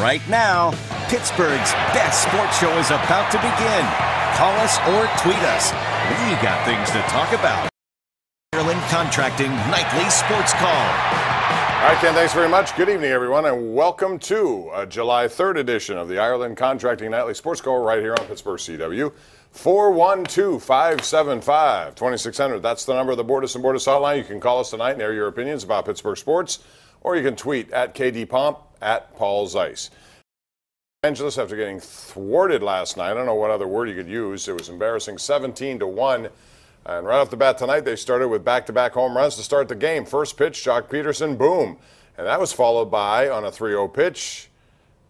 right now. Pittsburgh's best sports show is about to begin. Call us or tweet us. We got things to talk about. Ireland Contracting Nightly Sports Call. All right, Ken, thanks very much. Good evening, everyone, and welcome to a July 3rd edition of the Ireland Contracting Nightly Sports Call right here on Pittsburgh CW. 412-575-2600. That's the number of the Bordas and Bordas hotline. You can call us tonight and air your opinions about Pittsburgh sports, or you can tweet at KDPomp, at Paul Zeiss. Angeles, after getting thwarted last night, I don't know what other word you could use. It was embarrassing, 17-1. And right off the bat tonight, they started with back-to-back home runs to start the game. First pitch, Jock Peterson, boom. And that was followed by, on a 3-0 pitch,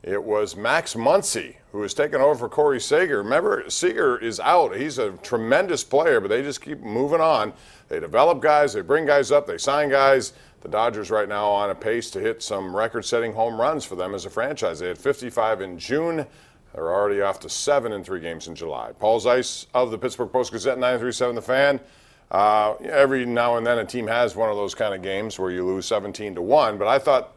it was Max Muncy, who was taking over for Corey Seager. Remember, Seager is out. He's a tremendous player, but they just keep moving on. They develop guys, they bring guys up, they sign guys. The Dodgers right now on a pace to hit some record-setting home runs for them as a franchise. They had 55 in June. They're already off to 7 in 3 games in July. Paul Zeiss of the Pittsburgh Post-Gazette, 937 The Fan. Every now and then a team has one of those kind of games where you lose 17-1, but I thought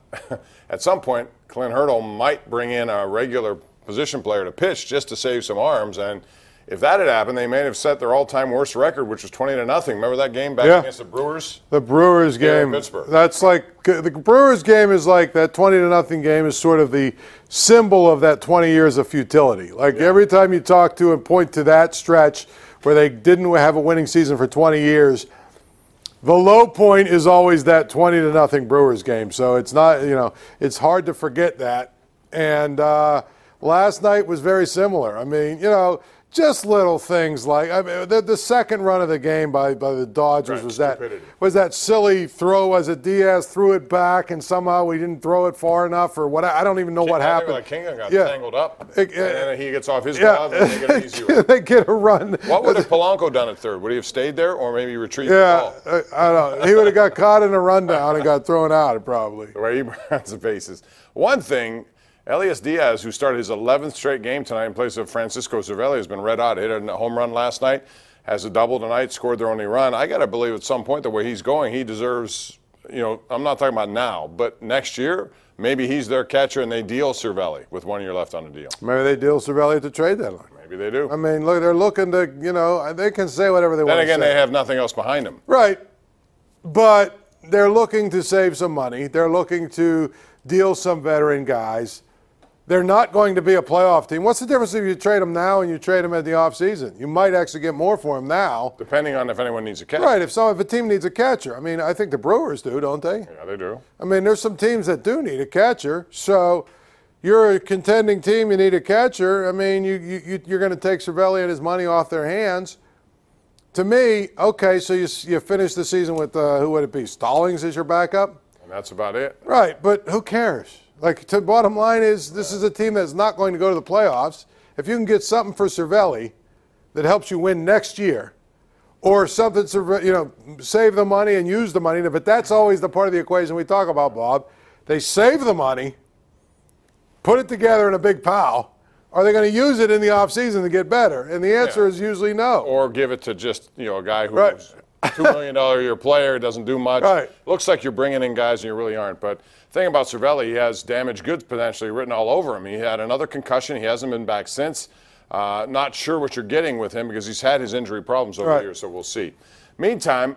at some point Clint Hurdle might bring in a regular position player to pitch just to save some arms, and if that had happened, they may have set their all-time worst record, which was 20-0. Remember that game back against the Brewers? The Brewers game. In Pittsburgh. That's like the Brewers game is like that 20-0 game is sort of the symbol of that 20 years of futility. Like every time you talk to and point to that stretch where they didn't have a winning season for 20 years, the low point is always that 20-0 Brewers game. So it's not, it's hard to forget that. And last night was very similar. I mean, just little things like the second run of the game by the Dodgers was that silly throw as Diaz threw it back and somehow we didn't throw it far enough or what. I don't even know what happened. Like Kingan got tangled up and then he gets off his glove and they get an easy run. They get a run. What would have Polanco done at third? Would he have stayed there or maybe retrieved the ball? I don't know. He would have got caught in a rundown and got thrown out probably. The way he runs the bases. One thing, Elias Diaz, who started his 11th straight game tonight in place of Francisco Cervelli, has been red hot. Hit a home run last night, has a double tonight, scored their only run. I got to believe at some point the way he's going, he deserves, I'm not talking about now, but next year, maybe he's their catcher and they deal Cervelli with 1 year left on the deal. Maybe they deal Cervelli at the trade deadline. Maybe they do. I mean, look, they're looking to, they can say whatever they want to say. Then again, they have nothing else behind them. Right. But they're looking to save some money. They're looking to deal some veteran guys. They're not going to be a playoff team. What's the difference if you trade them now and you trade them at the offseason? You might actually get more for them now. Depending on if anyone needs a catcher. Right, if a team needs a catcher. I mean, I think the Brewers do, don't they? Yeah, they do. I mean, there's some teams that do need a catcher. So you're a contending team, you need a catcher. I mean, you're going to take Cervelli and his money off their hands. To me, okay, so you finish the season with, who would it be, Stallings as your backup? And that's about it. Right, but who cares? Like, the bottom line is this is a team that's not going to go to the playoffs. If you can get something for Cervelli that helps you win next year, or something, save the money and use the money, but that's always the part of the equation we talk about, Bob. They save the money, put it together in a big pile. Are they going to use it in the offseason to get better? And the answer is usually no. Or give it to just, a guy who's $2 million a year player, doesn't do much. Right. Looks like you're bringing in guys and you really aren't. But the thing about Cervelli, he has damaged goods potentially written all over him. He had another concussion. He hasn't been back since. Not sure what you're getting with him because he's had his injury problems over the years, so we'll see. Meantime,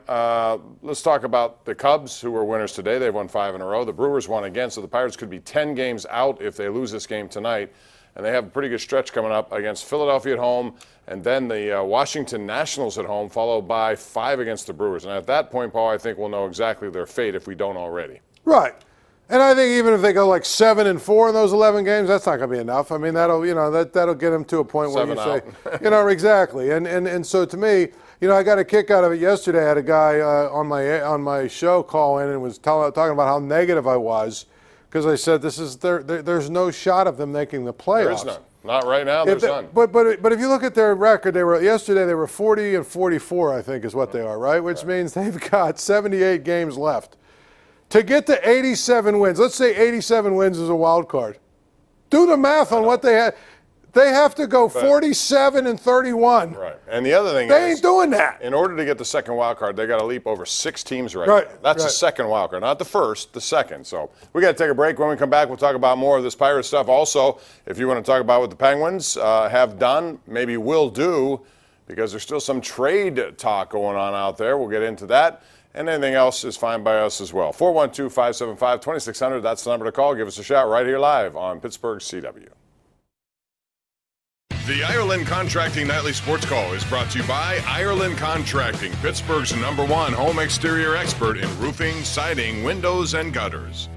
let's talk about the Cubs, who were winners today. They've won 5 in a row. The Brewers won again, so the Pirates could be 10 games out if they lose this game tonight. And they have a pretty good stretch coming up against Philadelphia at home and then the Washington Nationals at home, followed by 5 against the Brewers. And at that point, Paul, I think we'll know exactly their fate if we don't already. Right. And I think even if they go like 7-4 in those 11 games, that's not going to be enough. I mean, that'll get them to a point where you say, exactly. And so to me, I got a kick out of it yesterday. I had a guy on my show call in and was talking about how negative I was because I said there's no shot of them making the playoffs. There is none. Not right now. There's none. But if you look at their record, yesterday they were 40-44, I think is what they are, right? Which means they've got 78 games left. To get to 87 wins, let's say 87 wins is a wild card. Do the math on what they had. They have to go 47 and 31. Right. And the other thing They is, ain't doing that. in order to get the second wild card, they got to leap over 6 teams right now. That's the second wild card, not the first, the second. So we got to take a break. When we come back, we'll talk about more of this Pirate stuff. Also, if you want to talk about what the Penguins have done, maybe will do, because there's still some trade talk going on out there. We'll get into that. And anything else is fine by us as well. 412-575-2600. That's the number to call. Give us a shout right here live on Pittsburgh CW. The Ireland Contracting Nightly Sports Call is brought to you by Ireland Contracting, Pittsburgh's #1 home exterior expert in roofing, siding, windows, and gutters.